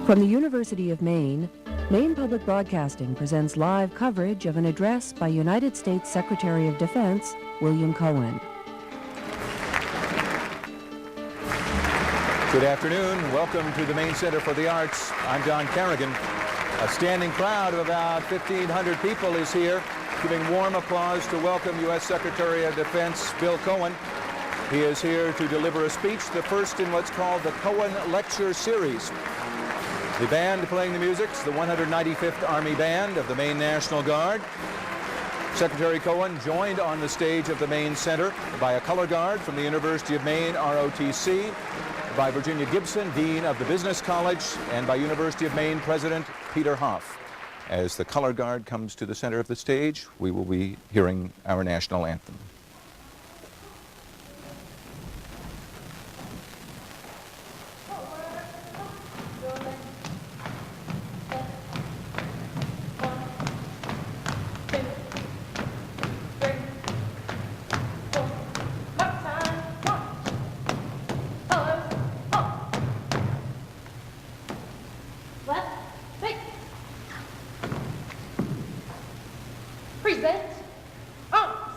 From the University of Maine, Maine Public Broadcasting presents live coverage of an address by United States Secretary of Defense William Cohen. Good afternoon. Welcome to the Maine Center for the Arts. I'm Don Carrigan. A standing crowd of about 1,500 people is here, giving warm applause to welcome U.S. Secretary of Defense Bill Cohen. He is here to deliver a speech, the first in what's called the Cohen Lecture Series. The band playing the music is the 195th Army Band of the Maine National Guard. Secretary Cohen joined on the stage of the Maine Center by a color guard from the University of Maine, ROTC, by Virginia Gibson, Dean of the Business College, and by University of Maine President Peter Hoff. As the color guard comes to the center of the stage, we will be hearing our national anthem. Present arms.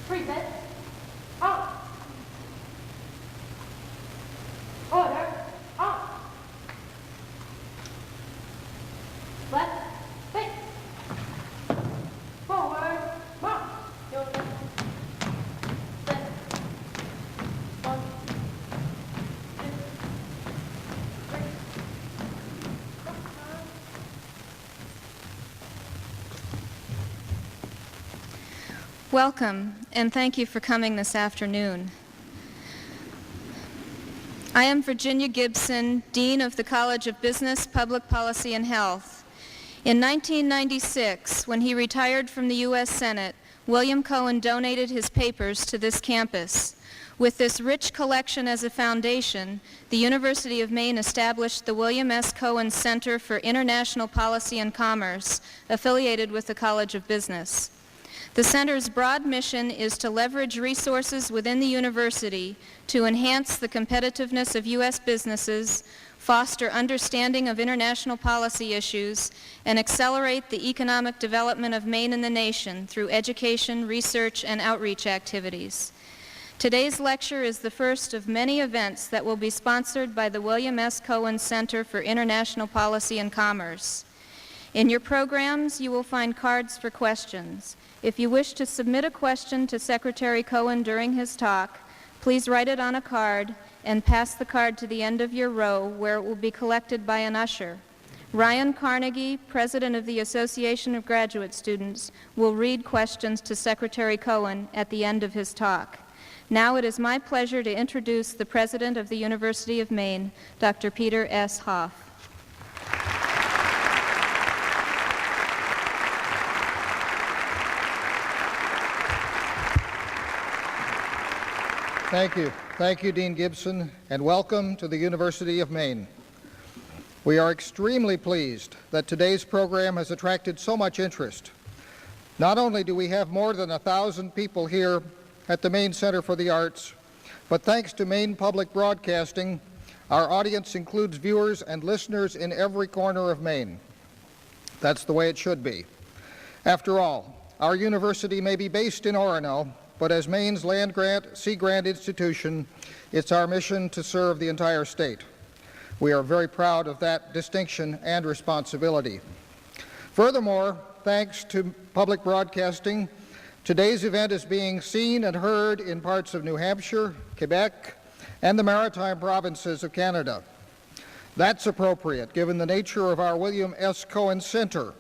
Present arms. Order arms. Left face. Forward march. Your left. Set. 1, 2, 3. Welcome, and thank you for coming this afternoon. I am Virginia Gibson, Dean of the College of Business, Public Policy, and Health. In 1996, when he retired from the U.S. Senate, William Cohen donated his papers to this campus. With this rich collection as a foundation, the University of Maine established the William S. Cohen Center for International Policy and Commerce, affiliated with the College of Business. The center's broad mission is to leverage resources within the university to enhance the competitiveness of U.S. businesses, foster understanding of international policy issues, and accelerate the economic development of Maine and the nation through education, research, and outreach activities. Today's lecture is the first of many events that will be sponsored by the William S. Cohen Center for International Policy and Commerce. In your programs, you will find cards for questions. If you wish to submit a question to Secretary Cohen during his talk, please write it on a card and pass the card to the end of your row where it will be collected by an usher. Ryan Carnegie, President of the Association of Graduate Students, will read questions to Secretary Cohen at the end of his talk. Now it is my pleasure to introduce the President of the University of Maine, Dr. Peter S. Hoff. Thank you. Thank you, Dean Gibson, and welcome to the University of Maine. We are extremely pleased that today's program has attracted so much interest. Not only do we have more than 1,000 people here at the Maine Center for the Arts, but thanks to Maine Public Broadcasting, our audience includes viewers and listeners in every corner of Maine. That's the way it should be. After all, our university may be based in Orono, but as Maine's land-grant, sea-grant institution, it's our mission to serve the entire state. We are very proud of that distinction and responsibility. Furthermore, thanks to public broadcasting, today's event is being seen and heard in parts of New Hampshire, Quebec, and the Maritime provinces of Canada. That's appropriate, given the nature of our William S. Cohen Center.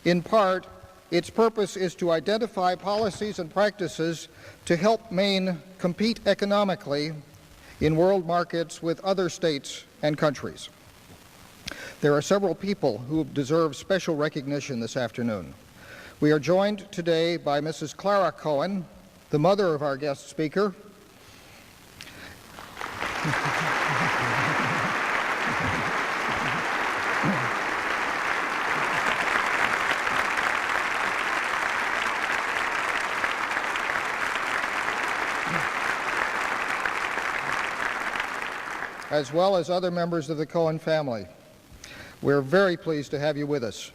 In part, its purpose is to identify policies and practices to help Maine compete economically in world markets with other states and countries. There are several people who deserve special recognition this afternoon. We are joined today by Mrs. Clara Cohen, the mother of our guest speaker, as well as other members of the Cohen family. We're very pleased to have you with us.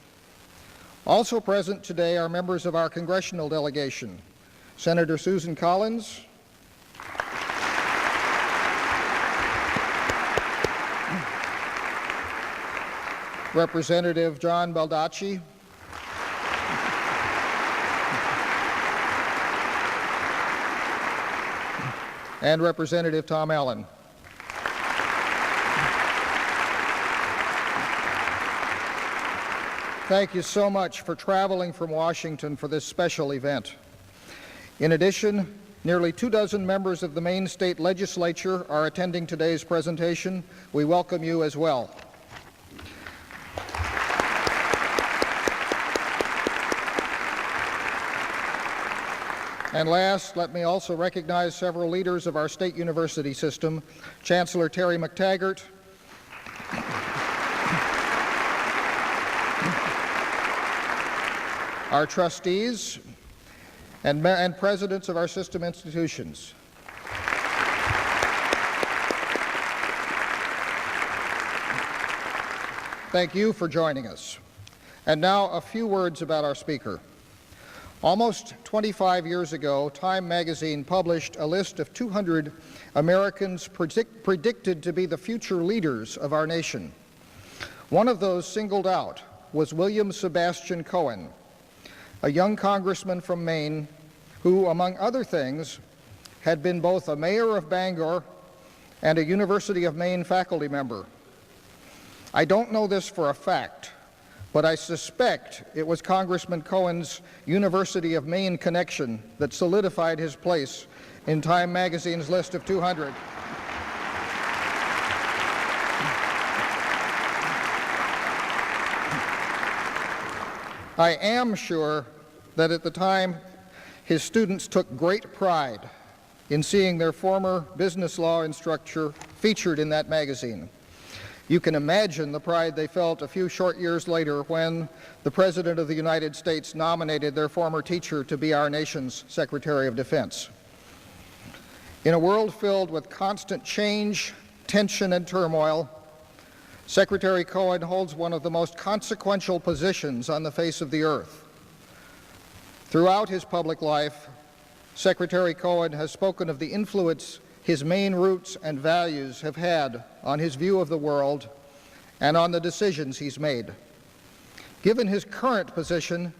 Also present today are members of our congressional delegation, Senator Susan Collins, Representative John Baldacci, and Representative Tom Allen. Thank you so much for traveling from Washington for this special event. In addition, nearly 24 members of the Maine State Legislature are attending today's presentation. We welcome you as well. And last, let me also recognize several leaders of our state university system, Chancellor Terry McTaggart, our trustees, and presidents of our system institutions. Thank you for joining us. And now a few words about our speaker. Almost 25 years ago, Time magazine published a list of 200 Americans predicted to be the future leaders of our nation. One of those singled out was William Sebastian Cohen, a young congressman from Maine who, among other things, had been both a mayor of Bangor and a University of Maine faculty member. I don't know this for a fact, but I suspect it was Congressman Cohen's University of Maine connection that solidified his place in Time magazine's list of 200. I am sure that at the time his students took great pride in seeing their former business law instructor featured in that magazine. You can imagine the pride they felt a few short years later when the President of the United States nominated their former teacher to be our nation's Secretary of Defense. In a world filled with constant change, tension, and turmoil, Secretary Cohen holds one of the most consequential positions on the face of the earth. Throughout his public life, Secretary Cohen has spoken of the influence his Maine roots and values have had on his view of the world and on the decisions he's made. Given his current position,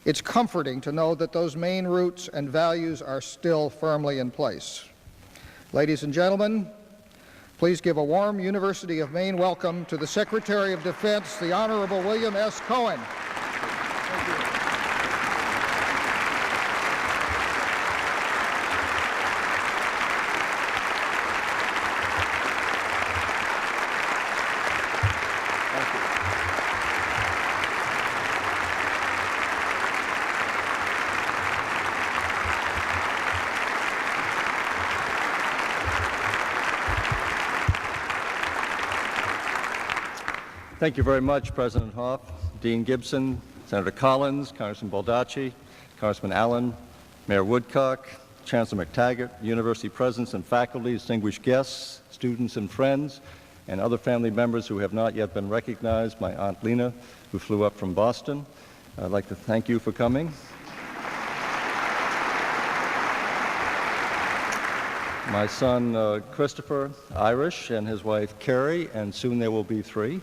it's comforting to know that those Maine roots and values are still firmly in place. Ladies and gentlemen, please give a warm University of Maine welcome to the Secretary of Defense, the Honorable William S. Cohen. Thank you very much, President Hoff, Dean Gibson, Senator Collins, Congressman Baldacci, Congressman Allen, Mayor Woodcock, Chancellor McTaggart, university presidents and faculty, distinguished guests, students and friends, and other family members who have not yet been recognized, my Aunt Lena, who flew up from Boston. I'd like to thank you for coming. My son, Christopher, Irish, and his wife, Carrie, and soon there will be 3.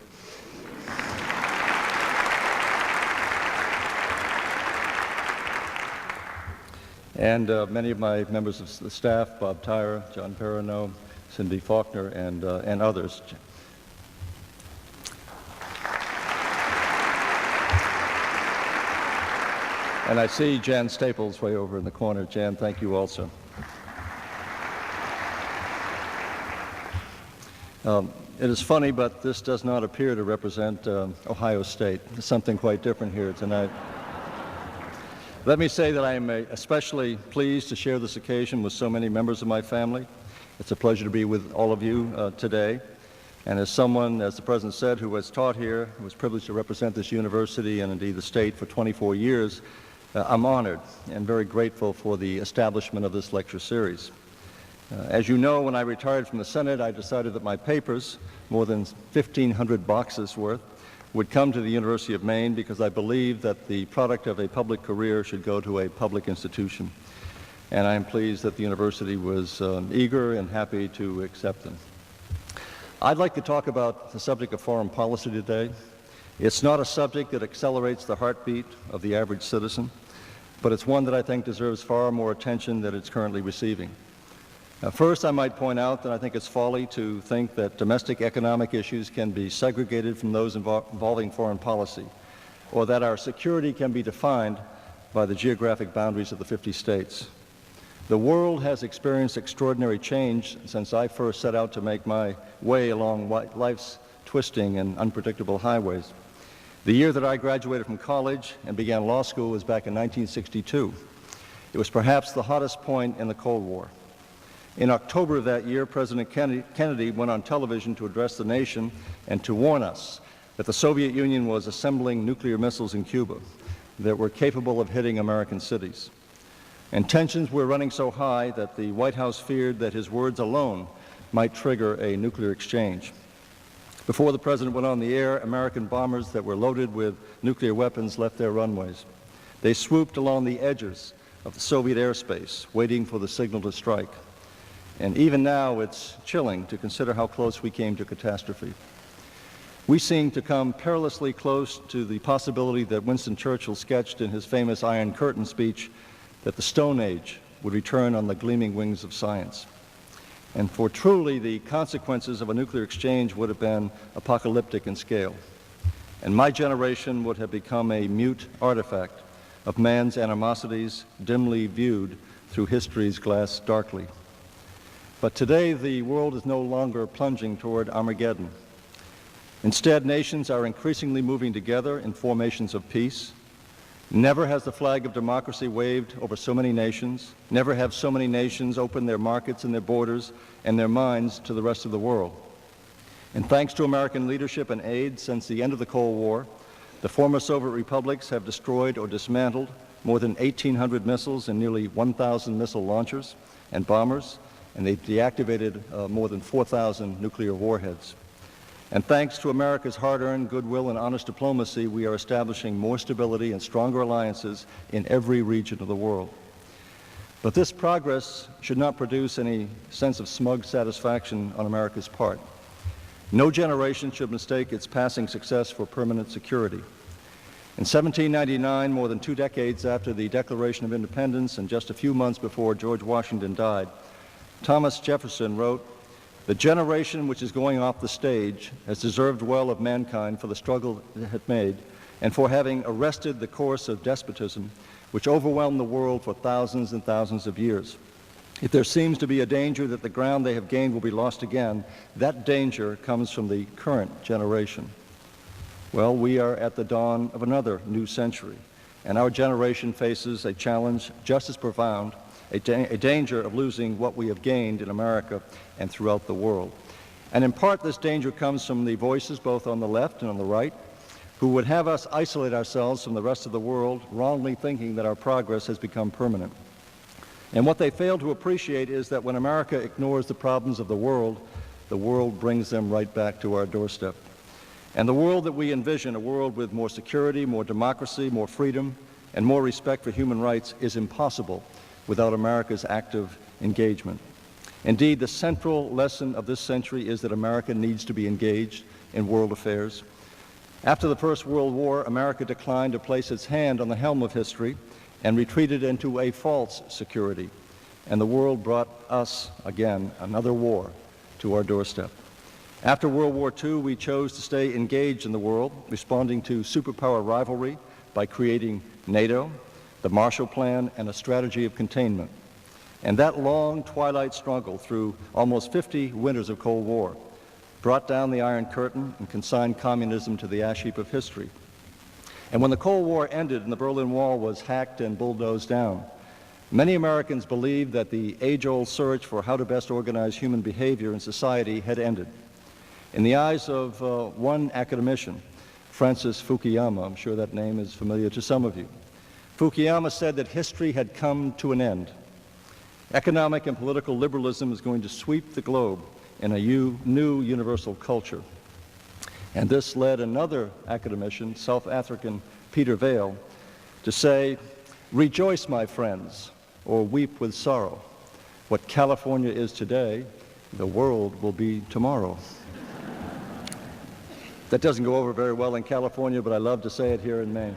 And many of my members of the staff, Bob Tyrer, John Perrineau, Cindy Faulkner, and others. And I see Jan Staples way over in the corner. Jan, thank you also. It is funny, but this does not appear to represent Ohio State. There's something quite different here tonight. Let me say that I am especially pleased to share this occasion with so many members of my family. It's a pleasure to be with all of you today. And as someone, as the President said, who has taught here, who was privileged to represent this university and indeed the state for 24 years, I'm honored and very grateful for the establishment of this lecture series. As you know, when I retired from the Senate, I decided that my papers, more than 1,500 boxes worth, would come to the University of Maine because I believe that the product of a public career should go to a public institution. And I am pleased that the university was eager and happy to accept them. I'd like to talk about the subject of foreign policy today. It's not a subject that accelerates the heartbeat of the average citizen, but it's one that I think deserves far more attention than it's currently receiving. First, I might point out that I think it's folly to think that domestic economic issues can be segregated from those involving foreign policy, or that our security can be defined by the geographic boundaries of the 50 states. The world has experienced extraordinary change since I first set out to make my way along life's twisting and unpredictable highways. The year that I graduated from college and began law school was back in 1962. It was perhaps the hottest point in the Cold War. In October of that year, President Kennedy went on television to address the nation and to warn us that the Soviet Union was assembling nuclear missiles in Cuba that were capable of hitting American cities. And tensions were running so high that the White House feared that his words alone might trigger a nuclear exchange. Before the President went on the air, American bombers that were loaded with nuclear weapons left their runways. They swooped along the edges of the Soviet airspace, waiting for the signal to strike. And even now, it's chilling to consider how close we came to catastrophe. We seem to come perilously close to the possibility that Winston Churchill sketched in his famous Iron Curtain speech, that the Stone Age would return on the gleaming wings of science. And for truly, the consequences of a nuclear exchange would have been apocalyptic in scale. And my generation would have become a mute artifact of man's animosities, dimly viewed through history's glass darkly. But today, the world is no longer plunging toward Armageddon. Instead, nations are increasingly moving together in formations of peace. Never has the flag of democracy waved over so many nations. Never have so many nations opened their markets and their borders and their minds to the rest of the world. And thanks to American leadership and aid since the end of the Cold War, the former Soviet republics have destroyed or dismantled more than 1,800 missiles and nearly 1,000 missile launchers and bombers, and they've deactivated more than 4,000 nuclear warheads. And thanks to America's hard-earned goodwill and honest diplomacy, we are establishing more stability and stronger alliances in every region of the world. But this progress should not produce any sense of smug satisfaction on America's part. No generation should mistake its passing success for permanent security. In 1799, more than 2 decades after the Declaration of Independence and just a few months before George Washington died, Thomas Jefferson wrote, "The generation which is going off the stage has deserved well of mankind for the struggle it had made and for having arrested the course of despotism which overwhelmed the world for thousands and thousands of years. If there seems to be a danger that the ground they have gained will be lost again, that danger comes from the current generation." Well, we are at the dawn of another new century, and our generation faces a challenge just as profound, a danger of losing what we have gained in America and throughout the world. And in part, this danger comes from the voices, both on the left and on the right, who would have us isolate ourselves from the rest of the world, wrongly thinking that our progress has become permanent. And what they fail to appreciate is that when America ignores the problems of the world brings them right back to our doorstep. And the world that we envision, a world with more security, more democracy, more freedom, and more respect for human rights, is impossible without America's active engagement. Indeed, the central lesson of this century is that America needs to be engaged in world affairs. After the First World War, America declined to place its hand on the helm of history and retreated into a false security. And the world brought us, again, another war to our doorstep. After World War II, we chose to stay engaged in the world, responding to superpower rivalry by creating NATO, the Marshall Plan, and a strategy of containment. And that long twilight struggle through almost 50 winters of Cold War brought down the Iron Curtain and consigned communism to the ash heap of history. And when the Cold War ended and the Berlin Wall was hacked and bulldozed down, many Americans believed that the age-old search for how to best organize human behavior in society had ended. In the eyes of one academician, Francis Fukuyama, I'm sure that name is familiar to some of you, Fukuyama said that history had come to an end. Economic and political liberalism is going to sweep the globe in a new universal culture. And this led another academician, South African Peter Vale, to say, "Rejoice, my friends, or weep with sorrow. What California is today, the world will be tomorrow." That doesn't go over very well in California, but I love to say it here in Maine.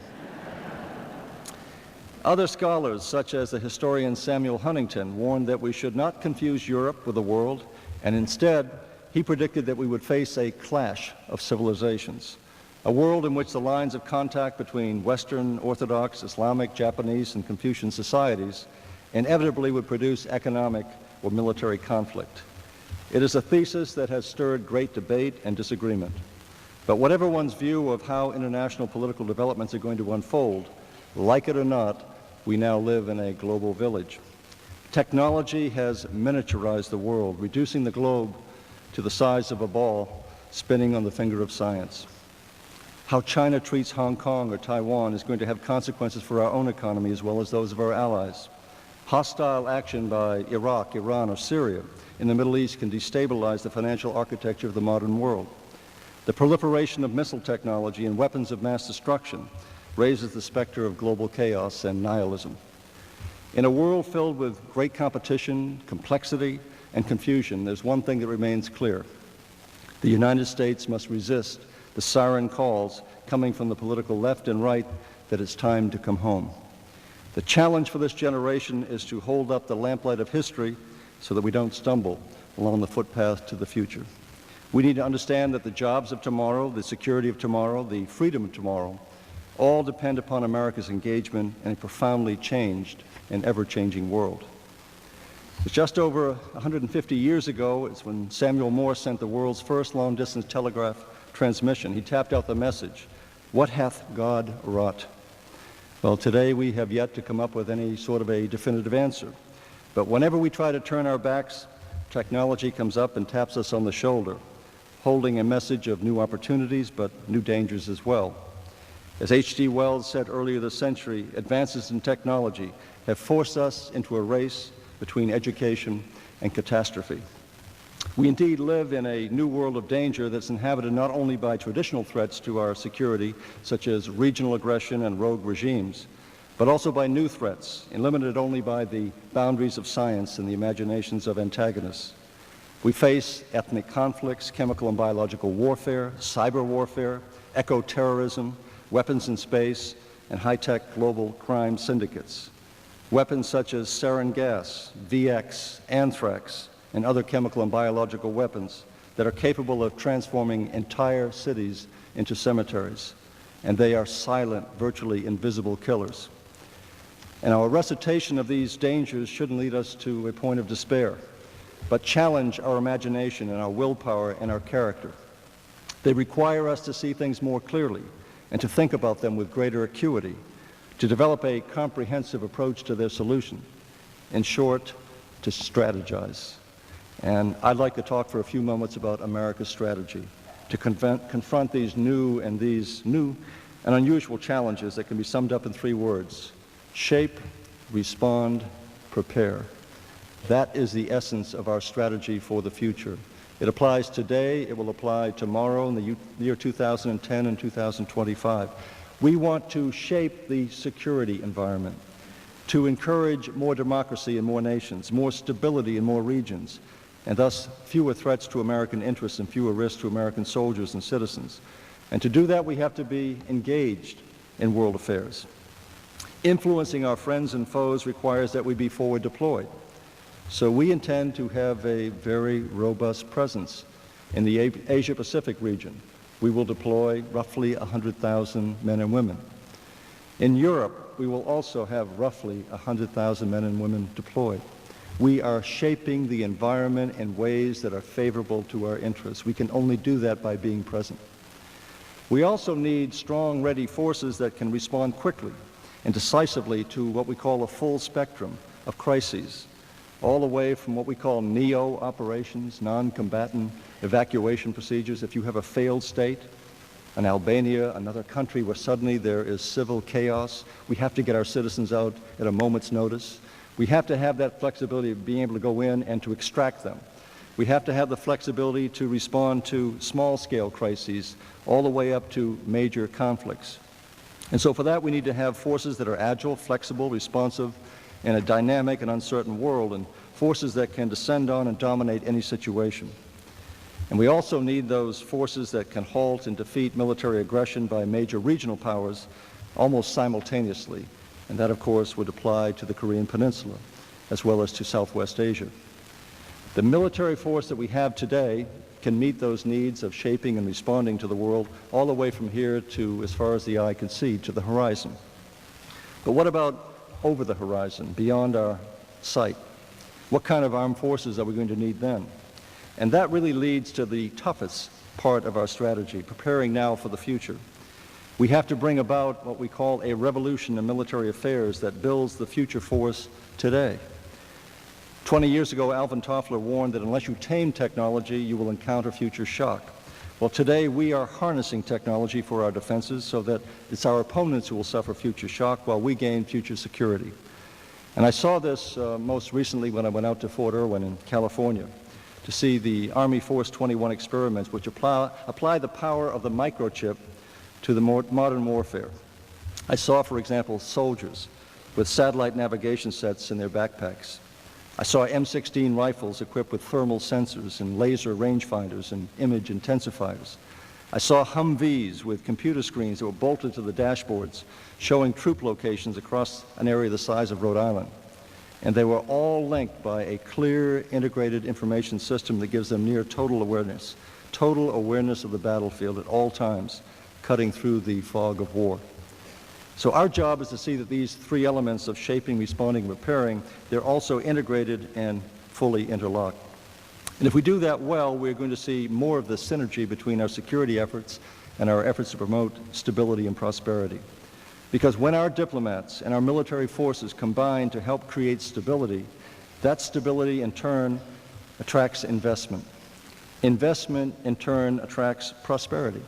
Other scholars, such as the historian Samuel Huntington, warned that we should not confuse Europe with the world, and instead, he predicted that we would face a clash of civilizations, a world in which the lines of contact between Western, Orthodox, Islamic, Japanese, and Confucian societies inevitably would produce economic or military conflict. It is a thesis that has stirred great debate and disagreement. But whatever one's view of how international political developments are going to unfold, like it or not, we now live in a global village. Technology has miniaturized the world, reducing the globe to the size of a ball spinning on the finger of science. How China treats Hong Kong or Taiwan is going to have consequences for our own economy as well as those of our allies. Hostile action by Iraq, Iran, or Syria in the Middle East can destabilize the financial architecture of the modern world. The proliferation of missile technology and weapons of mass destruction raises the specter of global chaos and nihilism. In a world filled with great competition, complexity, and confusion, there's one thing that remains clear. The United States must resist the siren calls coming from the political left and right that it's time to come home. The challenge for this generation is to hold up the lamplight of history so that we don't stumble along the footpath to the future. We need to understand that the jobs of tomorrow, the security of tomorrow, the freedom of tomorrow, all depend upon America's engagement in a profoundly changed and ever-changing world. It's just over 150 years ago, it's when Samuel Morse sent the world's first long-distance telegraph transmission. He tapped out the message, "What hath God wrought?" Well, today we have yet to come up with any sort of a definitive answer. But whenever we try to turn our backs, technology comes up and taps us on the shoulder, holding a message of new opportunities, but new dangers as well. As H.G. Wells said earlier this century, advances in technology have forced us into a race between education and catastrophe. We indeed live in a new world of danger that's inhabited not only by traditional threats to our security, such as regional aggression and rogue regimes, but also by new threats, limited only by the boundaries of science and the imaginations of antagonists. We face ethnic conflicts, chemical and biological warfare, cyber warfare, eco-terrorism, weapons in space, and high-tech global crime syndicates. Weapons such as sarin gas, VX, anthrax, and other chemical and biological weapons that are capable of transforming entire cities into cemeteries. And they are silent, virtually invisible killers. And our recitation of these dangers shouldn't lead us to a point of despair, but challenge our imagination and our willpower and our character. They require us to see things more clearly and to think about them with greater acuity, to develop a comprehensive approach to their solution. In short, to strategize. And I'd like to talk for a few moments about America's strategy to confront these new and unusual challenges that can be summed up in 3 words: shape, respond, prepare. That is the essence of our strategy for the future. It applies today, it will apply tomorrow in the year 2010 and 2025. We want to shape the security environment, to encourage more democracy in more nations, more stability in more regions, and thus fewer threats to American interests and fewer risks to American soldiers and citizens. And to do that, we have to be engaged in world affairs. Influencing our friends and foes requires that we be forward deployed. So we intend to have a very robust presence in the Asia-Pacific region. We will deploy roughly 100,000 men and women. In Europe, we will also have roughly 100,000 men and women deployed. We are shaping the environment in ways that are favorable to our interests. We can only do that by being present. We also need strong, ready forces that can respond quickly and decisively to what we call a full spectrum of crises, all the way from what we call NEO operations, non-combatant evacuation procedures. If you have a failed state, an Albania, another country where suddenly there is civil chaos, we have to get our citizens out at a moment's notice. We have to have that flexibility of being able to go in and to extract them. We have to have the flexibility to respond to small-scale crises all the way up to major conflicts. And so for that, we need to have forces that are agile, flexible, responsive in a dynamic and uncertain world, and forces that can descend on and dominate any situation. And we also need those forces that can halt and defeat military aggression by major regional powers almost simultaneously. And that, of course, would apply to the Korean Peninsula as well as to Southwest Asia. The military force that we have today can meet those needs of shaping and responding to the world all the way from here to as far as the eye can see, to the horizon. But what about over the horizon, beyond our sight? What kind of armed forces are we going to need then? And that really leads to the toughest part of our strategy, preparing now for the future. We have to bring about what we call a revolution in military affairs that builds the future force today. 20 years ago, Alvin Toffler warned that unless you tame technology, you will encounter future shock. Well, today we are harnessing technology for our defenses so that it's our opponents who will suffer future shock while we gain future security. And I saw this most recently when I went out to Fort Irwin in California to see the Army Force 21 experiments, which apply the power of the microchip to the modern warfare. I saw, for example, soldiers with satellite navigation sets in their backpacks. I saw M16 rifles equipped with thermal sensors and laser rangefinders and image intensifiers. I saw Humvees with computer screens that were bolted to the dashboards, showing troop locations across an area the size of Rhode Island. And they were all linked by a clear, integrated information system that gives them near total awareness of the battlefield at all times, cutting through the fog of war. So our job is to see that these 3 elements of shaping, responding, and preparing, they're also integrated and fully interlocked. And if we do that well, we're going to see more of the synergy between our security efforts and our efforts to promote stability and prosperity. Because when our diplomats and our military forces combine to help create stability, that stability in turn attracts investment. Investment in turn attracts prosperity.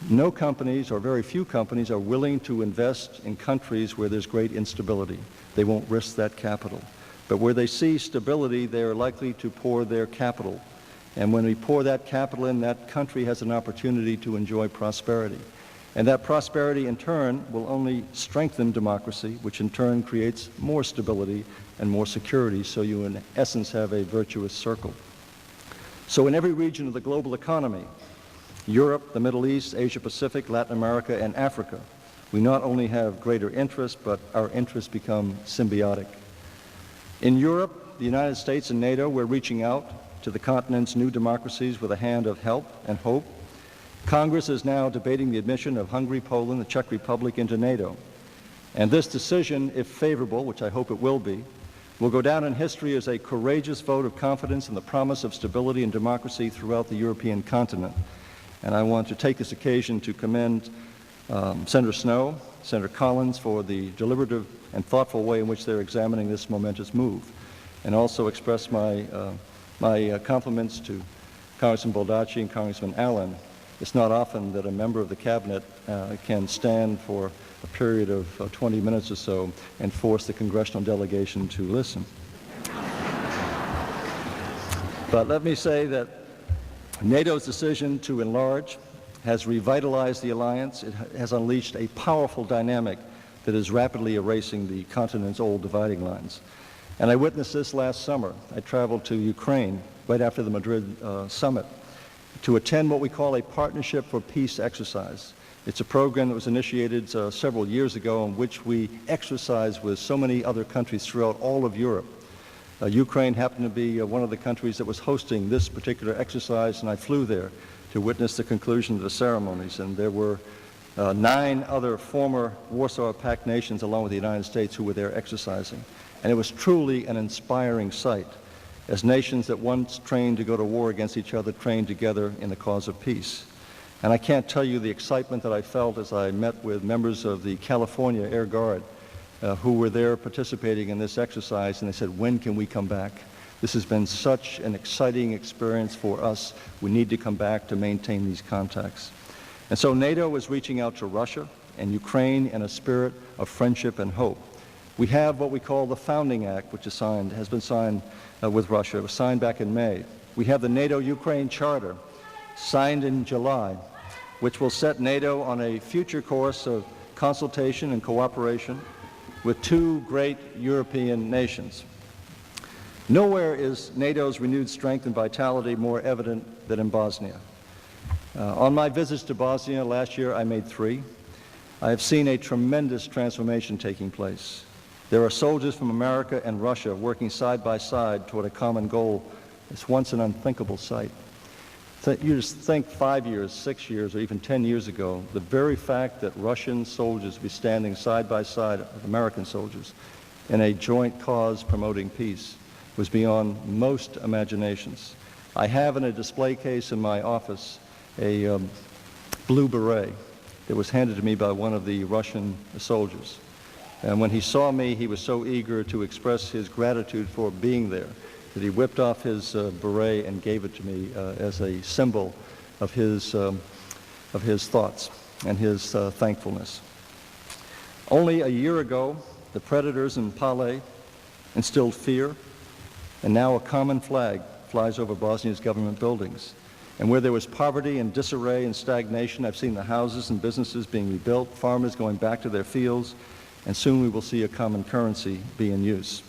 No companies, or very few companies, are willing to invest in countries where there's great instability. They won't risk that capital. But where they see stability, they are likely to pour their capital. And when we pour that capital in, that country has an opportunity to enjoy prosperity. And that prosperity, in turn, will only strengthen democracy, which in turn creates more stability and more security, so you, in essence, have a virtuous circle. So in every region of the global economy, Europe, the Middle East, Asia-Pacific, Latin America, and Africa, we not only have greater interest, but our interests become symbiotic. In Europe, the United States and NATO, we're reaching out to the continent's new democracies with a hand of help and hope. Congress is now debating the admission of Hungary, Poland, the Czech Republic into NATO. And this decision, if favorable, which I hope it will go down in history as a courageous vote of confidence in the promise of stability and democracy throughout the European continent. And I want to take this occasion to commend Senator Snowe, Senator Collins for the deliberative and thoughtful way in which they're examining this momentous move, and also express my My compliments to Congressman Baldacci and Congressman Allen. It's not often that a member of the cabinet can stand for a period of 20 minutes or so and force the congressional delegation to listen. But let me say that NATO's decision to enlarge has revitalized the alliance. It has unleashed a powerful dynamic that is rapidly erasing the continent's old dividing lines. And I witnessed this last summer. I traveled to Ukraine right after the Madrid summit to attend what we call a Partnership for Peace exercise. It's a program that was initiated several years ago in which we exercise with so many other countries throughout all of Europe. Ukraine happened to be one of the countries that was hosting this particular exercise, and I flew there to witness the conclusion of the ceremonies. And there were 9 other former Warsaw Pact nations along with the United States who were there exercising. And it was truly an inspiring sight as nations that once trained to go to war against each other trained together in the cause of peace. And I can't tell you the excitement that I felt as I met with members of the California Air Guard who were there participating in this exercise, and they said, when can we come back? This has been such an exciting experience for us. We need to come back to maintain these contacts. And so NATO is reaching out to Russia and Ukraine in a spirit of friendship and hope. We have what we call the Founding Act, which has been signed with Russia. It was signed back in May. We have the NATO-Ukraine Charter, signed in July, which will set NATO on a future course of consultation and cooperation with 2 great European nations. Nowhere is NATO's renewed strength and vitality more evident than in Bosnia. On my visits to Bosnia last year, I made 3. I have seen a tremendous transformation taking place. There are soldiers from America and Russia working side by side toward a common goal. It's once an unthinkable sight. You just think 5 years, 6 years, or even 10 years ago, the very fact that Russian soldiers would be standing side by side with American soldiers in a joint cause promoting peace was beyond most imaginations. I have in a display case in my office a blue beret that was handed to me by one of the Russian soldiers. And when he saw me, he was so eager to express his gratitude for being there that he whipped off his beret and gave it to me as a symbol of his thoughts and his thankfulness. Only a year ago, the predators in Pale instilled fear, and now a common flag flies over Bosnia's government buildings. And where there was poverty and disarray and stagnation, I've seen the houses and businesses being rebuilt, farmers going back to their fields, and soon we will see a common currency be in use.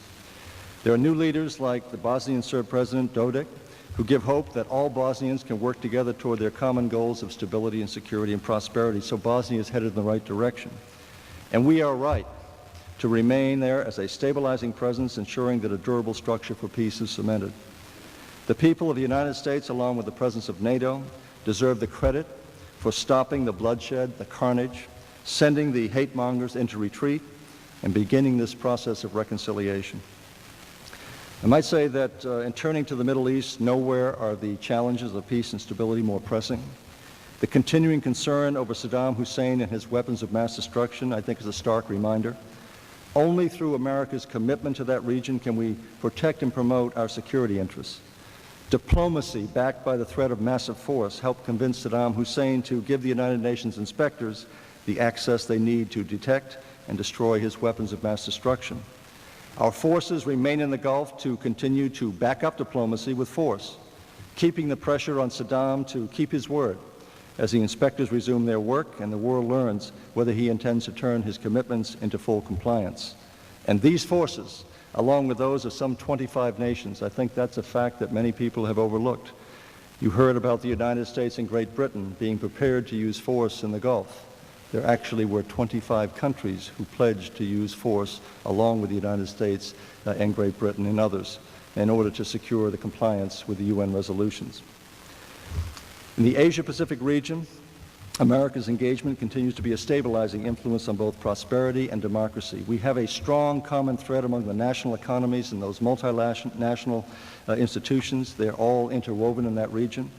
There are new leaders like the Bosnian Serb President Dodik, who give hope that all Bosnians can work together toward their common goals of stability and security and prosperity, so Bosnia is headed in the right direction. And we are right to remain there as a stabilizing presence, ensuring that a durable structure for peace is cemented. The people of the United States, along with the presence of NATO, deserve the credit for stopping the bloodshed, the carnage, sending the hate mongers into retreat, and beginning this process of reconciliation. I might say that in turning to the Middle East, nowhere are the challenges of peace and stability more pressing. The continuing concern over Saddam Hussein and his weapons of mass destruction, I think, is a stark reminder. Only through America's commitment to that region can we protect and promote our security interests. Diplomacy, backed by the threat of massive force, helped convince Saddam Hussein to give the United Nations inspectors the access they need to detect and destroy his weapons of mass destruction. Our forces remain in the Gulf to continue to back up diplomacy with force, keeping the pressure on Saddam to keep his word as the inspectors resume their work and the world learns whether he intends to turn his commitments into full compliance. And these forces, along with those of some 25 nations, I think that's a fact that many people have overlooked. You heard about the United States and Great Britain being prepared to use force in the Gulf. There actually were 25 countries who pledged to use force along with the United States and Great Britain and others in order to secure the compliance with the UN resolutions. In the Asia-Pacific region, America's engagement continues to be a stabilizing influence on both prosperity and democracy. We have a strong common thread among the national economies and those multinational institutions. They're all interwoven in that region.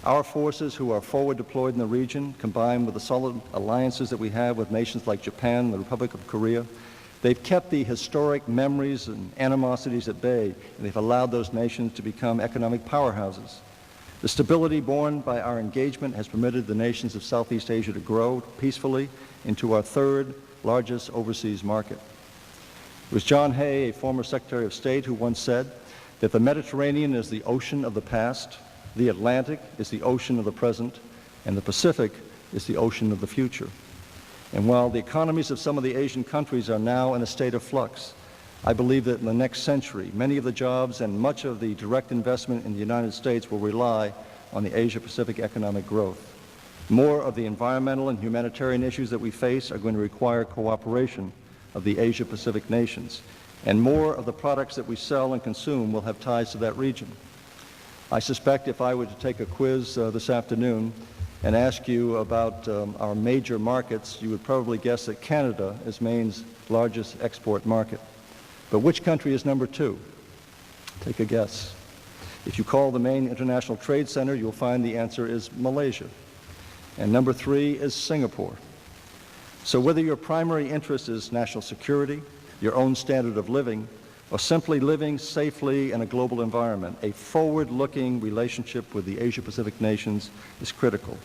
Our forces who are forward deployed in the region, combined with the solid alliances that we have with nations like Japan and the Republic of Korea, They've kept the historic memories and animosities at bay, and they've allowed those nations to become economic powerhouses. The stability born by our engagement has permitted the nations of Southeast Asia to grow peacefully into our third largest overseas market. It was John Hay, a former Secretary of State, who once said that the Mediterranean is the ocean of the past, the Atlantic is the ocean of the present, and the Pacific is the ocean of the future. And while the economies of some of the Asian countries are now in a state of flux, I believe that in the next century, many of the jobs and much of the direct investment in the United States will rely on the Asia-Pacific economic growth. More of the environmental and humanitarian issues that we face are going to require cooperation of the Asia-Pacific nations, and more of the products that we sell and consume will have ties to that region. I suspect if I were to take a quiz this afternoon and ask you about our major markets, you would probably guess that Canada is Maine's largest export market. But which country is number 2? Take a guess. If you call the Maine International Trade Center, you'll find the answer is Malaysia. And number 3 is Singapore. So whether your primary interest is national security, your own standard of living, or simply living safely in a global environment, a forward-looking relationship with the Asia-Pacific nations is critical.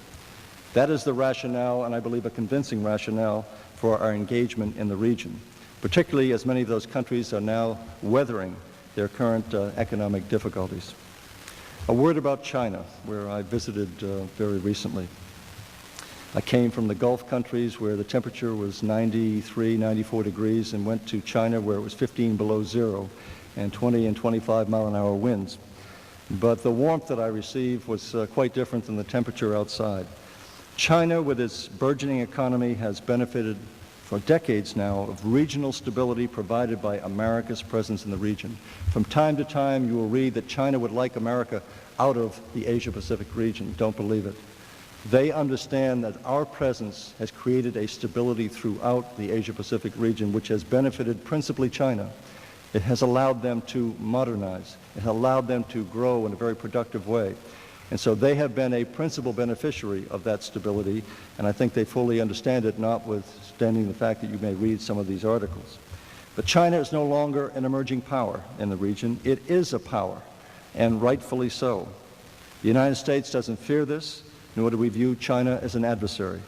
That is the rationale, and I believe a convincing rationale, for our engagement in the region, particularly as many of those countries are now weathering their current economic difficulties. A word about China, where I visited very recently. I came from the Gulf countries where the temperature was 93, 94 degrees, and went to China where it was 15 below zero and 20 and 25 mile-an-hour winds. But the warmth that I received was quite different than the temperature outside. China, with its burgeoning economy, has benefited for decades now of regional stability provided by America's presence in the region. From time to time, you will read that China would like America out of the Asia-Pacific region. Don't believe it. They understand that our presence has created a stability throughout the Asia-Pacific region, which has benefited principally China. It has allowed them to modernize. It has allowed them to grow in a very productive way. And so they have been a principal beneficiary of that stability, and I think they fully understand it, notwithstanding the fact that you may read some of these articles. But China is no longer an emerging power in the region. It is a power, and rightfully so. The United States doesn't fear this, nor do we view China as an adversary.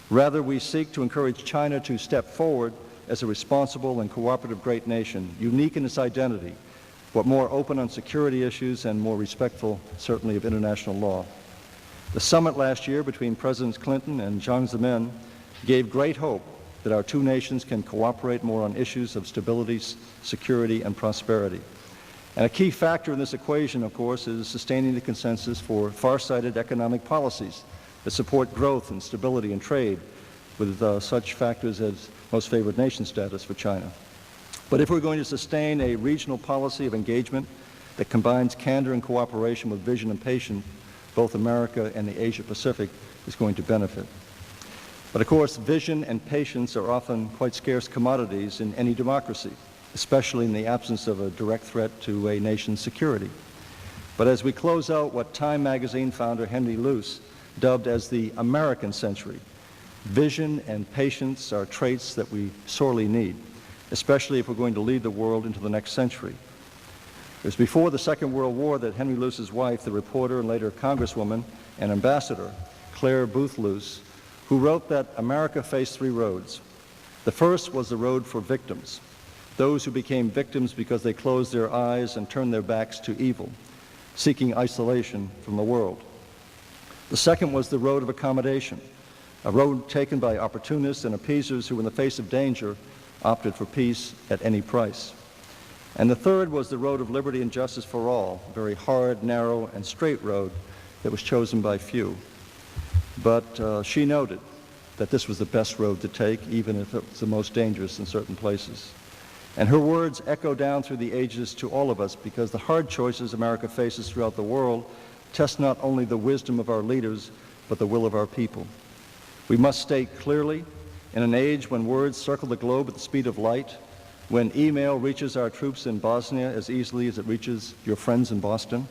Rather, we seek to encourage China to step forward as a responsible and cooperative great nation, unique in its identity, but more open on security issues and more respectful, certainly, of international law. The summit last year between Presidents Clinton and Jiang Zemin gave great hope that our two nations can cooperate more on issues of stability, security, and prosperity. And a key factor in this equation, of course, is sustaining the consensus for far-sighted economic policies that support growth and stability and trade, with such factors as most favored nation status for China. But if we're going to sustain a regional policy of engagement that combines candor and cooperation with vision and patience, both America and the Asia-Pacific is going to benefit. But of course, vision and patience are often quite scarce commodities in any democracy, especially in the absence of a direct threat to a nation's security. But as we close out what Time magazine founder Henry Luce dubbed as the American century, vision and patience are traits that we sorely need, especially if we're going to lead the world into the next century. It was before the Second World War that Henry Luce's wife, the reporter and later Congresswoman and ambassador, Claire Booth Luce, who wrote that America faced 3 roads. The first was the road for victims, those who became victims because they closed their eyes and turned their backs to evil, seeking isolation from the world. The second was the road of accommodation, a road taken by opportunists and appeasers who, in the face of danger, opted for peace at any price. And the third was the road of liberty and justice for all, a very hard, narrow, and straight road that was chosen by few. But she noted that this was the best road to take, even if it was the most dangerous in certain places. And her words echo down through the ages to all of us, because the hard choices America faces throughout the world test not only the wisdom of our leaders, but the will of our people. We must state clearly, in an age when words circle the globe at the speed of light, when email reaches our troops in Bosnia as easily as it reaches your friends in Boston,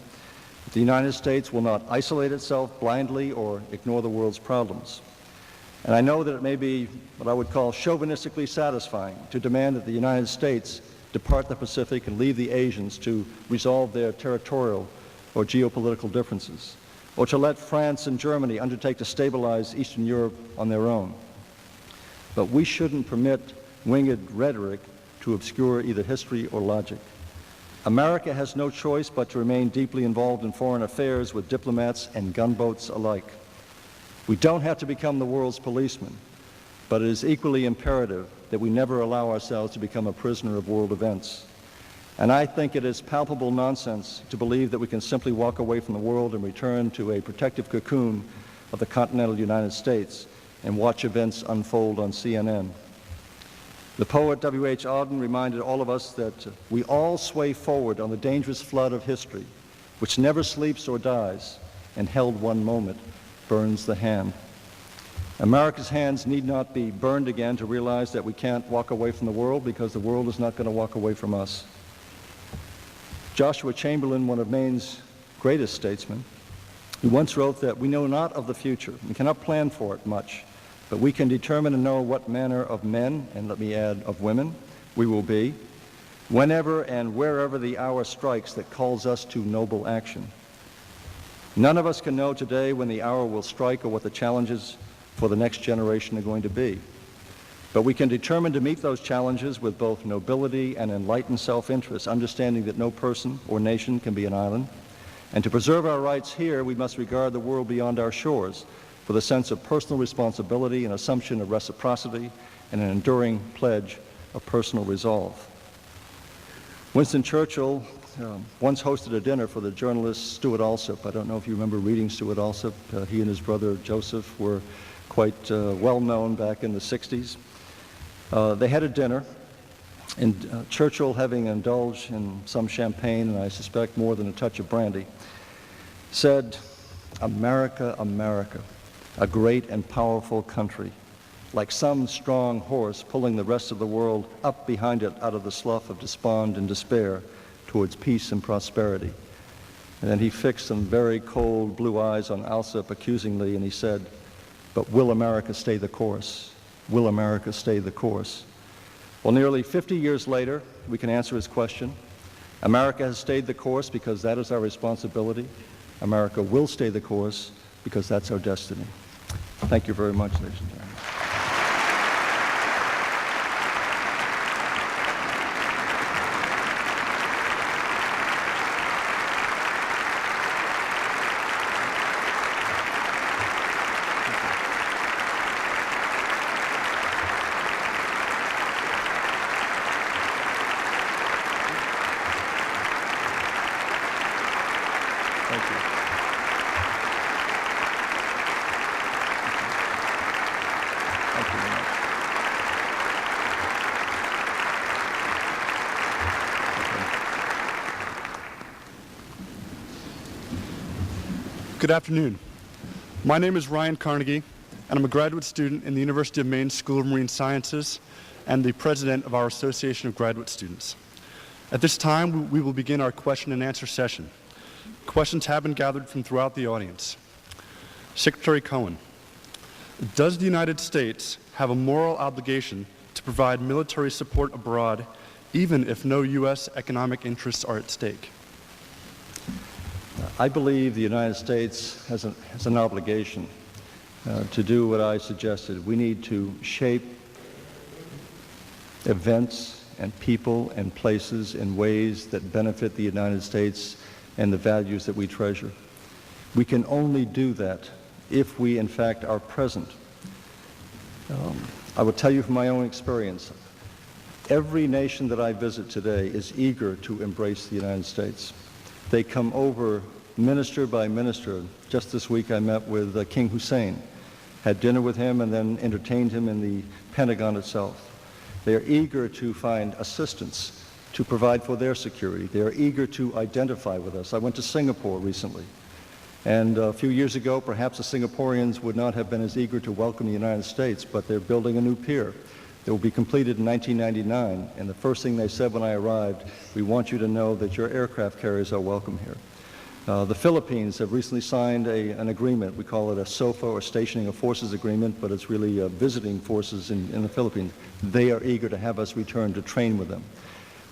the United States will not isolate itself blindly or ignore the world's problems. And I know that it may be what I would call chauvinistically satisfying to demand that the United States depart the Pacific and leave the Asians to resolve their territorial or geopolitical differences, or to let France and Germany undertake to stabilize Eastern Europe on their own. But we shouldn't permit winged rhetoric to obscure either history or logic. America has no choice but to remain deeply involved in foreign affairs with diplomats and gunboats alike. We don't have to become the world's policeman, but it is equally imperative that we never allow ourselves to become a prisoner of world events. And I think it is palpable nonsense to believe that we can simply walk away from the world and return to a protective cocoon of the continental United States and watch events unfold on CNN. The poet W.H. Auden reminded all of us that we all sway forward on the dangerous flood of history, which never sleeps or dies, and held one moment burns the hand. America's hands need not be burned again to realize that we can't walk away from the world, because the world is not going to walk away from us. Joshua Chamberlain, one of Maine's greatest statesmen, he once wrote that we know not of the future. We cannot plan for it much, but we can determine and know what manner of men, and let me add, of women, we will be, whenever and wherever the hour strikes that calls us to noble action. None of us can know today when the hour will strike or what the challenges for the next generation are going to be. But we can determine to meet those challenges with both nobility and enlightened self-interest, understanding that no person or nation can be an island. And to preserve our rights here, we must regard the world beyond our shores with a sense of personal responsibility, an assumption of reciprocity, and an enduring pledge of personal resolve. Winston Churchill once hosted a dinner for the journalist Stuart Alsop. I don't know if you remember reading Stuart Alsop. He and his brother Joseph were quite well known back in the 60s. They had a dinner, and Churchill, having indulged in some champagne, and I suspect more than a touch of brandy, said, "America, America, a great and powerful country, like some strong horse pulling the rest of the world up behind it out of the slough of despond and despair towards peace and prosperity." And then he fixed some very cold blue eyes on Alsop accusingly, and he said, "But will America stay the course? Will America stay the course?" Well, nearly 50 years later, we can answer his question. America has stayed the course because that is our responsibility. America will stay the course because that's our destiny. Thank you very much, ladies and gentlemen. Good afternoon. My name is Ryan Carnegie, and I'm a graduate student in the University of Maine School of Marine Sciences and the president of our Association of Graduate Students. At this time, we will begin our question and answer session. Questions have been gathered from throughout the audience. Secretary Cohen, does the United States have a moral obligation to provide military support abroad, even if no U.S. economic interests are at stake? I believe the United States has an obligation to do what I suggested. We need to shape events and people and places in ways that benefit the United States and the values that we treasure. We can only do that if we, in fact, are present. I will tell you from my own experience, every nation that I visit today is eager to embrace the United States. They come over minister by minister. Just this week I met with King Hussein, had dinner with him, and then entertained him in the Pentagon itself. They are eager to find assistance to provide for their security. They are eager to identify with us. I went to Singapore recently, and a few years ago perhaps the Singaporeans would not have been as eager to welcome the United States, but they're building a new pier that will be completed in 1999, and the first thing they said when I arrived, "We want you to know that your aircraft carriers are welcome here." The Philippines have recently signed an agreement. We call it a SOFA, or Stationing of Forces Agreement, but it's really visiting forces in the Philippines. They are eager to have us return to train with them.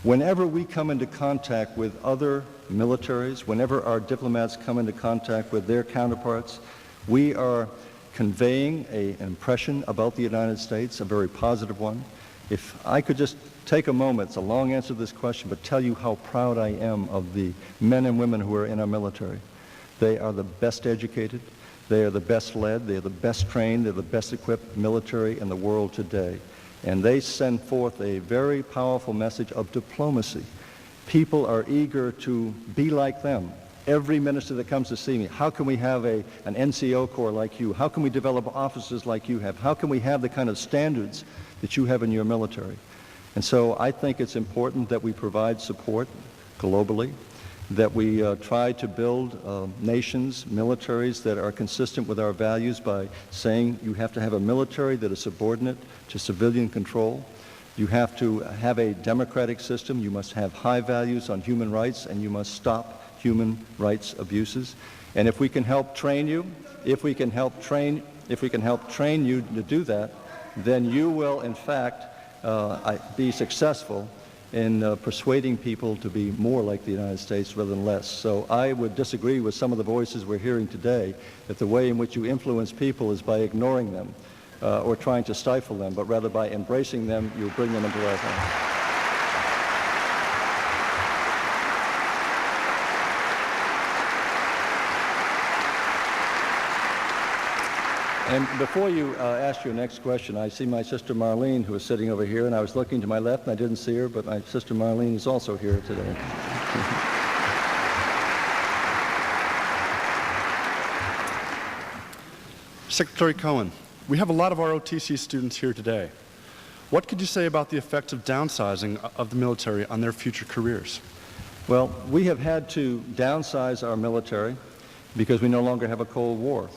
Whenever we come into contact with other militaries, whenever our diplomats come into contact with their counterparts, we are conveying an impression about the United States, a very positive one. If I could just take a moment, it's a long answer to this question, but tell you how proud I am of the men and women who are in our military. They are the best educated, they are the best led, they are the best trained, they're the best equipped military in the world today. And they send forth a very powerful message of diplomacy. People are eager to be like them. Every minister that comes to see me, how can we have an NCO corps like you? How can we develop officers like you have? How can we have the kind of standards that you have in your military? And so I think it's important that we provide support globally, that we try to build nations, militaries that are consistent with our values by saying you have to have a military that is subordinate to civilian control. You have to have a democratic system. You must have high values on human rights, and you must stop human rights abuses. And if we can help train you, if we can help train you to do that, then you will, in fact, be successful in persuading people to be more like the United States rather than less. So I would disagree with some of the voices we're hearing today that the way in which you influence people is by ignoring them or trying to stifle them, but rather by embracing them, you bring them into life. And before you ask your next question, I see my sister Marlene, who is sitting over here, and I was looking to my left and I didn't see her, but my sister Marlene is also here today. Secretary Cohen, we have a lot of ROTC students here today. What could you say about the effects of downsizing of the military on their future careers? Well, we have had to downsize our military because we no longer have a Cold War.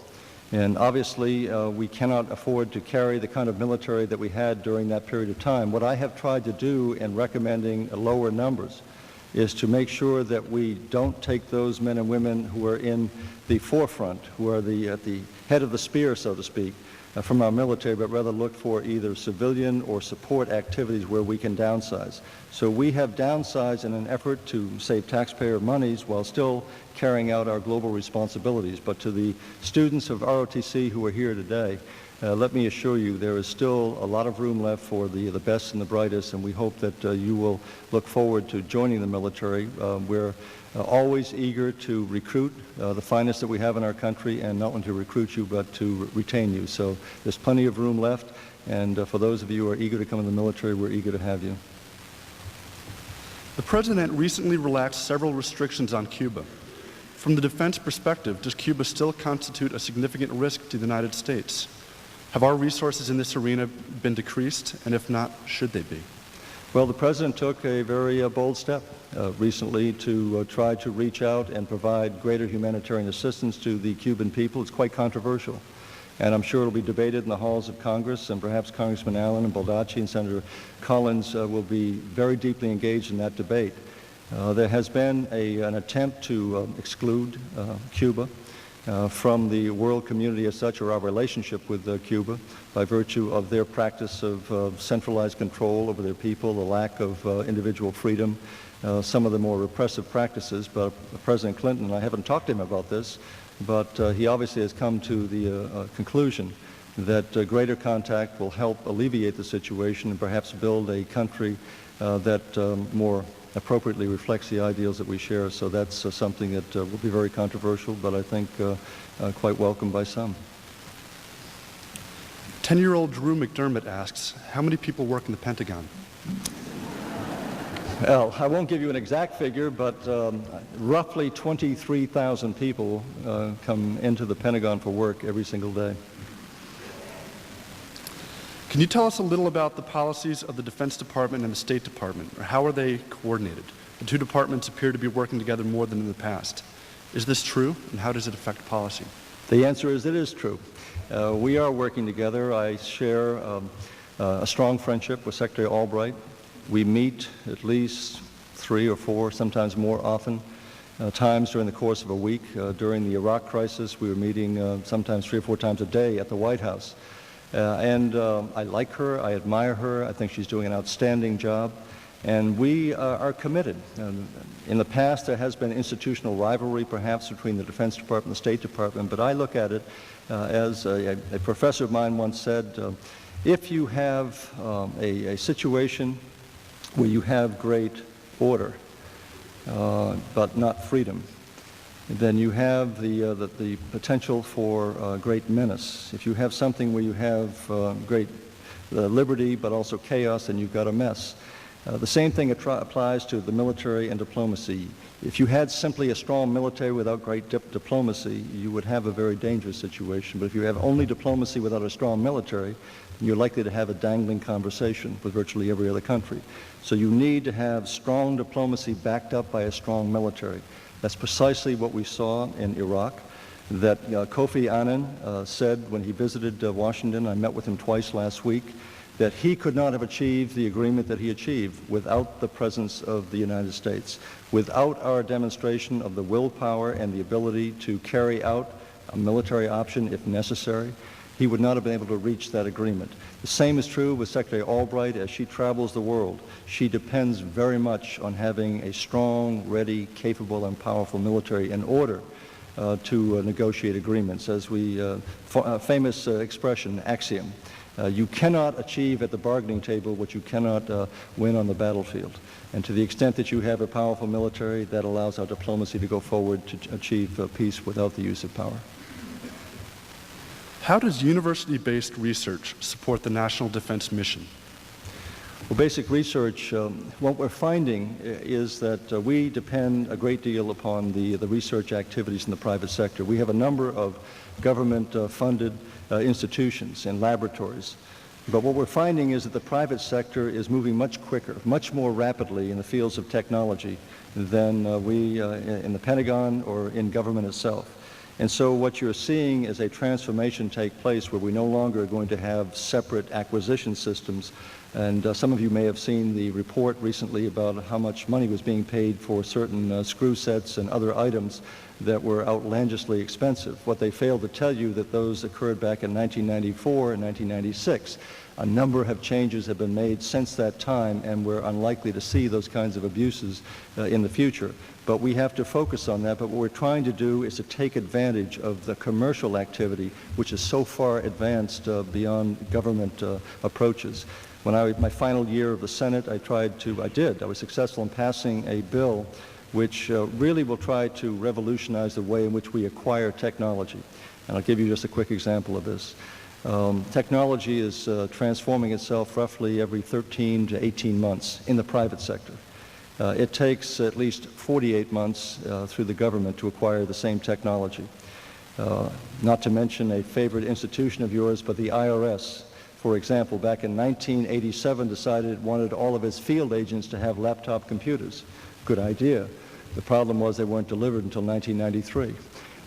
And obviously, we cannot afford to carry the kind of military that we had during that period of time. What I have tried to do in recommending lower numbers is to make sure that we don't take those men and women who are in the forefront, who are at the head of the spear, so to speak, from our military, but rather look for either civilian or support activities where we can downsize. So we have downsized in an effort to save taxpayer monies while still carrying out our global responsibilities. But to the students of ROTC who are here today, let me assure you there is still a lot of room left for the best and the brightest, and we hope that you will look forward to joining the military. We're always eager to recruit the finest that we have in our country, and not only to recruit you, but to retain you. So there's plenty of room left, and for those of you who are eager to come in the military, we're eager to have you. The President recently relaxed several restrictions on Cuba. From the defense perspective, does Cuba still constitute a significant risk to the United States? Have our resources in this arena been decreased, and if not, should they be? Well, the President took a very bold step recently to try to reach out and provide greater humanitarian assistance to the Cuban people. It's quite controversial, and I'm sure it'll be debated in the halls of Congress, and perhaps Congressman Allen and Baldacci and Senator Collins will be very deeply engaged in that debate. There has been an attempt to exclude Cuba from the world community as such, or our relationship with Cuba, by virtue of their practice of centralized control over their people, the lack of individual freedom, some of the more repressive practices. But President Clinton, and I haven't talked to him about this, but he obviously has come to the conclusion that greater contact will help alleviate the situation and perhaps build a country that more appropriately reflects the ideals that we share. So that's something that will be very controversial, but I think quite welcome by some. 10-year-old Drew McDermott asks, how many people work in the Pentagon? Well, I won't give you an exact figure, but roughly 23,000 people come into the Pentagon for work every single day. Can you tell us a little about the policies of the Defense Department and the State Department, or how are they coordinated? The two departments appear to be working together more than in the past. Is this true, and how does it affect policy? The answer is it is true. We are working together. I share a strong friendship with Secretary Albright. We meet at least 3 or 4, sometimes more often. times during the course of a week. During the Iraq crisis, we were meeting sometimes 3 or 4 times a day at the White House. I like her, I admire her, I think she's doing an outstanding job, and we are committed. In the past, there has been institutional rivalry, perhaps, between the Defense Department and the State Department, but I look at it as a professor of mine once said, if you have a situation where you have great order, but not freedom, then you have the potential for great menace. If you have something where you have great liberty but also chaos, then you've got a mess. The same thing applies to the military and diplomacy. If you had simply a strong military without great diplomacy, you would have a very dangerous situation. But if you have only diplomacy without a strong military, you're likely to have a dangling conversation with virtually every other country. So you need to have strong diplomacy backed up by a strong military. That's precisely what we saw in Iraq, that Kofi Annan said when he visited Washington. I met with him twice last week, that he could not have achieved the agreement that he achieved without the presence of the United States, without our demonstration of the willpower and the ability to carry out a military option if necessary. He would not have been able to reach that agreement. The same is true with Secretary Albright. As she travels the world, she depends very much on having a strong, ready, capable, and powerful military in order to negotiate agreements. As famous expression, axiom, you cannot achieve at the bargaining table what you cannot win on the battlefield. And to the extent that you have a powerful military, that allows our diplomacy to go forward to achieve peace without the use of power. How does university-based research support the National Defense Mission? Well, basic research, what we're finding is that we depend a great deal upon the research activities in the private sector. We have a number of government-funded institutions and laboratories. But what we're finding is that the private sector is moving much quicker, much more rapidly in the fields of technology than we in the Pentagon or in government itself. And so what you're seeing is a transformation take place where we no longer are going to have separate acquisition systems. And some of you may have seen the report recently about how much money was being paid for certain screw sets and other items that were outlandishly expensive. What they failed to tell you that those occurred back in 1994 and 1996. A number of changes have been made since that time, and we're unlikely to see those kinds of abuses in the future. But we have to focus on that. But what we're trying to do is to take advantage of the commercial activity, which is so far advanced beyond government approaches. When my final year of the Senate, I was successful in passing a bill which really will try to revolutionize the way in which we acquire technology. And I'll give you just a quick example of this. Technology is transforming itself roughly every 13 to 18 months in the private sector. It takes at least 48 months through the government to acquire the same technology. Not to mention a favorite institution of yours, but the IRS, for example, back in 1987 decided it wanted all of its field agents to have laptop computers. Good idea. The problem was they weren't delivered until 1993.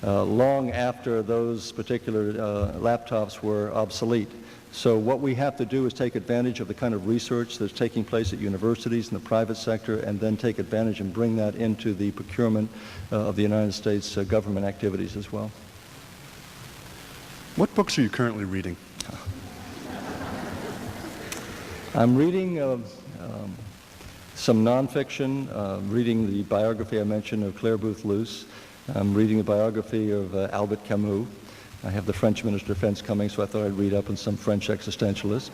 Long after those particular laptops were obsolete. So what we have to do is take advantage of the kind of research that's taking place at universities and the private sector, and then take advantage and bring that into the procurement of the United States government activities as well. What books are you currently reading? I'm reading some nonfiction, reading the biography I mentioned of Claire Booth Luce. I'm reading the biography of Albert Camus. I have the French Minister of Defense coming, so I thought I'd read up on some French existentialists.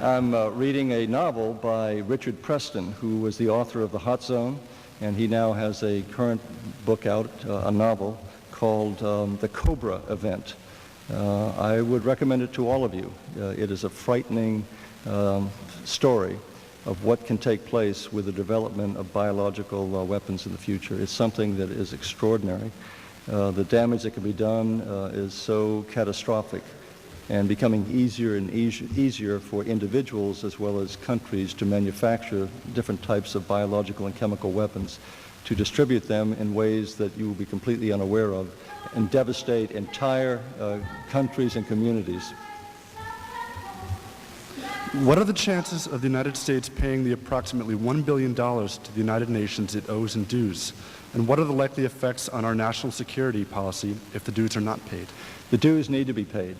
I'm reading a novel by Richard Preston, who was the author of The Hot Zone, and he now has a current book out, a novel, called The Cobra Event. I would recommend it to all of you. It is a frightening story of what can take place with the development of biological weapons in the future. It's something that is extraordinary. The damage that can be done is so catastrophic, and becoming easier and easier for individuals as well as countries to manufacture different types of biological and chemical weapons, to distribute them in ways that you will be completely unaware of and devastate entire countries and communities. What are the chances of the United States paying the approximately $1 billion to the United Nations it owes in dues? And what are the likely effects on our national security policy if the dues are not paid? The dues need to be paid.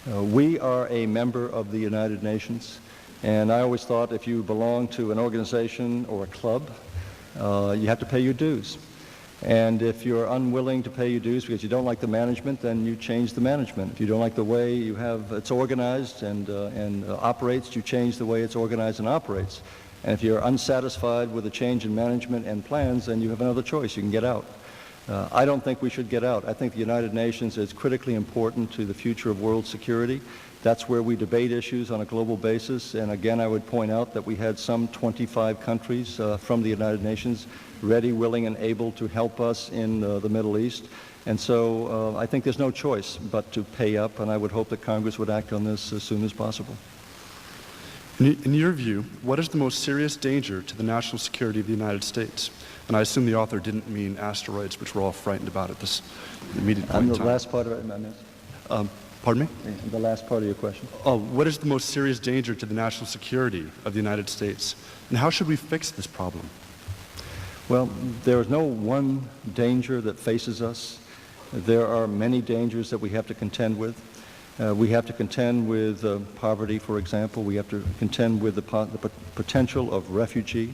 We are a member of the United Nations, and I always thought if you belong to an organization or a club, you have to pay your dues. And if you're unwilling to pay your dues because you don't like the management, then you change the management. If you don't like the way it's organized and operates, you change the way it's organized and operates. And if you're unsatisfied with the change in management and plans, then you have another choice. You can get out. I don't think we should get out. I think the United Nations is critically important to the future of world security. That's where we debate issues on a global basis. And again, I would point out that we had some 25 countries from the United Nations ready, willing, and able to help us in the Middle East. And so I think there's no choice but to pay up, and I would hope that Congress would act on this as soon as possible. In your view, what is the most serious danger to the national security of the United States? And I assume the author didn't mean asteroids, which we're all frightened about at this immediate point in time. The last part of it, I missed. Pardon me? The last part of your question. Oh, what is the most serious danger to the national security of the United States? And how should we fix this problem? Well, there is no one danger that faces us. There are many dangers that we have to contend with. We have to contend with poverty, for example. We have to contend with the potential of refugee,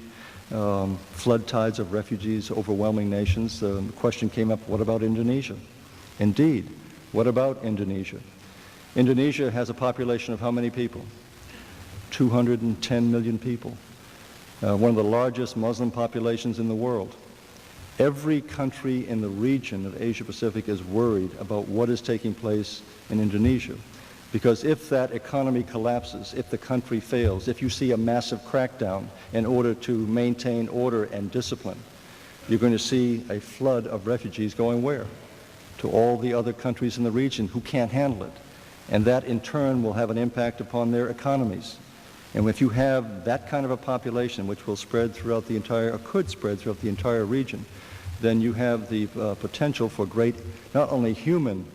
flood tides of refugees overwhelming nations. The question came up, what about Indonesia? Indeed, what about Indonesia? Indonesia has a population of how many people? 210 million people. One of the largest Muslim populations in the world. Every country in the region of Asia Pacific is worried about what is taking place in Indonesia. Because if that economy collapses, if the country fails, if you see a massive crackdown in order to maintain order and discipline, you're going to see a flood of refugees going where? To all the other countries in the region who can't handle it. And that in turn will have an impact upon their economies. And if you have that kind of a population which will spread throughout the entire, or could spread throughout the entire region, then you have the potential for great, not only human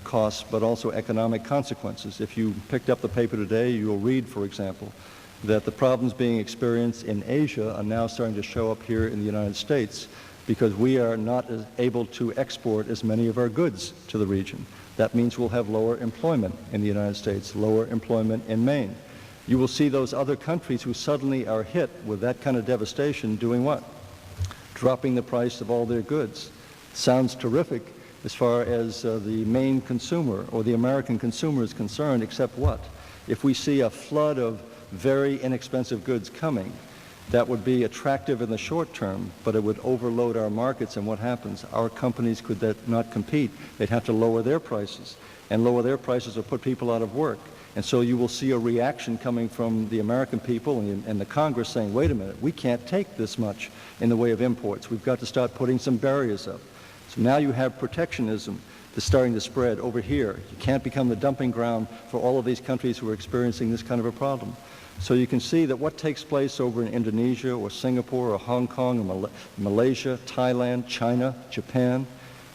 costs, but also economic consequences. If you picked up the paper today, you'll read, for example, that the problems being experienced in Asia are now starting to show up here in the United States because we are not able to export as many of our goods to the region. That means we'll have lower employment in the United States, lower employment in Maine. You will see those other countries who suddenly are hit with that kind of devastation doing what? Dropping the price of all their goods. Sounds terrific as far as the Maine consumer or the American consumer is concerned, except what? If we see a flood of very inexpensive goods coming, that would be attractive in the short term, but it would overload our markets, and what happens? Our companies could not compete. They'd have to lower their prices, and lower their prices will put people out of work. And so you will see a reaction coming from the American people and the Congress saying, wait a minute, we can't take this much in the way of imports. We've got to start putting some barriers up. So now you have protectionism that's starting to spread over here. You can't become the dumping ground for all of these countries who are experiencing this kind of a problem. So you can see that what takes place over in Indonesia or Singapore or Hong Kong or Malaysia, Thailand, China, Japan,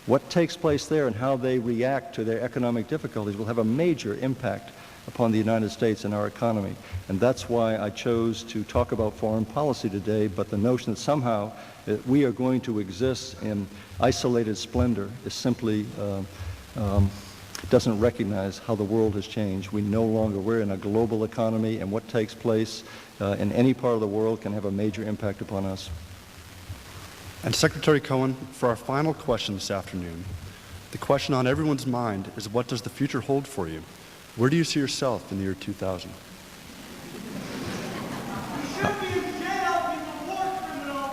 what takes place there and how they react to their economic difficulties will have a major impact upon the United States and our economy. And that's why I chose to talk about foreign policy today, but the notion that somehow we are going to exist in isolated splendor is simply doesn't recognize how the world has changed. We're in a global economy, and what takes place in any part of the world can have a major impact upon us. And Secretary Cohen, for our final question this afternoon, the question on everyone's mind is, what does the future hold for you? Where do you see yourself in the year 2000? You should be in jail, he's a war criminal.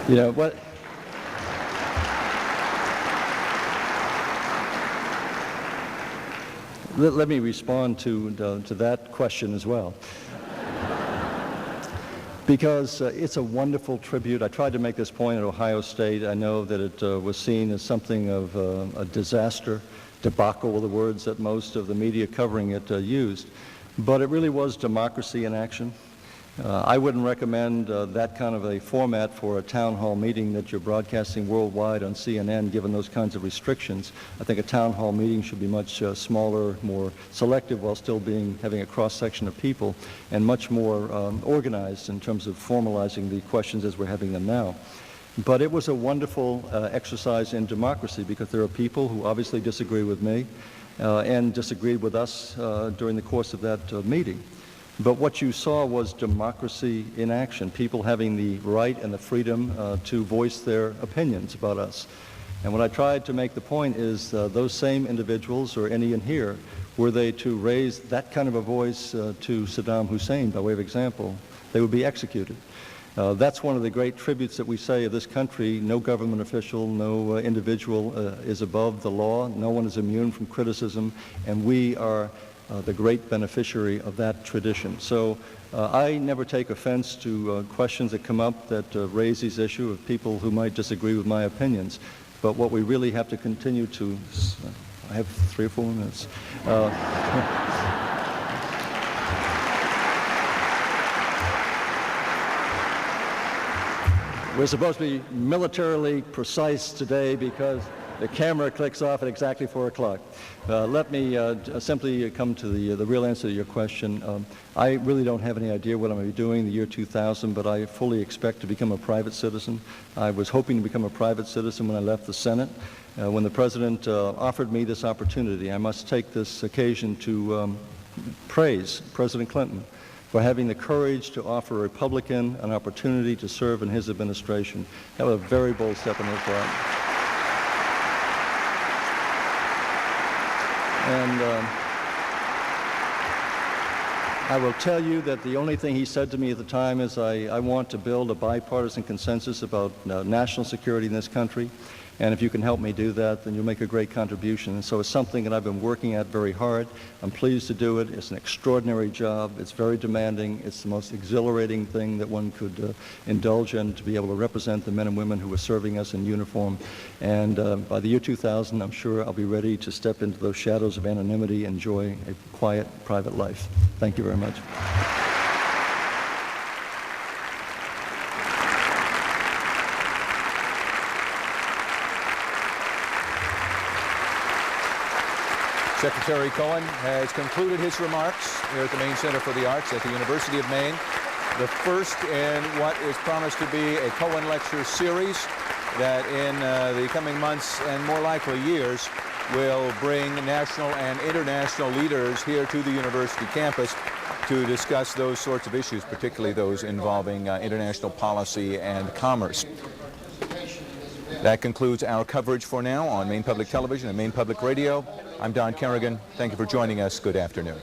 You know, what? Let me respond to that question as well. Because it's a wonderful tribute. I tried to make this point at Ohio State. I know that it was seen as something of a disaster, debacle were the words that most of the media covering it used. But it really was democracy in action. I wouldn't recommend that kind of a format for a town hall meeting that you're broadcasting worldwide on CNN, given those kinds of restrictions. I think a town hall meeting should be much smaller, more selective, while still having a cross-section of people, and much more organized in terms of formalizing the questions as we're having them now. But it was a wonderful exercise in democracy, because there are people who obviously disagree with me and disagreed with us during the course of that meeting. But what you saw was democracy in action, people having the right and the freedom to voice their opinions about us. And what I tried to make the point is those same individuals, or any in here, were they to raise that kind of a voice to Saddam Hussein by way of example, they would be executed. That's one of the great tributes that we say of this country. No government official, no individual is above the law. No one is immune from criticism, and we are the great beneficiary of that tradition. So I never take offense to questions that come up that raise these issues of people who might disagree with my opinions. But what we really have to continue to, I have 3 or 4 minutes. We're supposed to be militarily precise today because the camera clicks off at exactly 4 o'clock. Let me simply come to the real answer to your question. I really don't have any idea what I'm going to be doing in the year 2000, but I fully expect to become a private citizen. I was hoping to become a private citizen when I left the Senate. When the President offered me this opportunity, I must take this occasion to praise President Clinton for having the courage to offer a Republican an opportunity to serve in his administration. That was a very bold step on his part. And I will tell you that the only thing he said to me at the time is, I want to build a bipartisan consensus about national security in this country. And if you can help me do that, then you'll make a great contribution. And so it's something that I've been working at very hard. I'm pleased to do it. It's an extraordinary job. It's very demanding. It's the most exhilarating thing that one could indulge in, to be able to represent the men and women who are serving us in uniform. And by the year 2000, I'm sure I'll be ready to step into those shadows of anonymity and enjoy a quiet, private life. Thank you very much. Secretary Cohen has concluded his remarks here at the Maine Center for the Arts at the University of Maine. The first in what is promised to be a Cohen Lecture series that in the coming months and more likely years will bring national and international leaders here to the university campus to discuss those sorts of issues, particularly those involving international policy and commerce. That concludes our coverage for now on Maine Public Television and Maine Public Radio. I'm Don Kerrigan. Thank you for joining us. Good afternoon.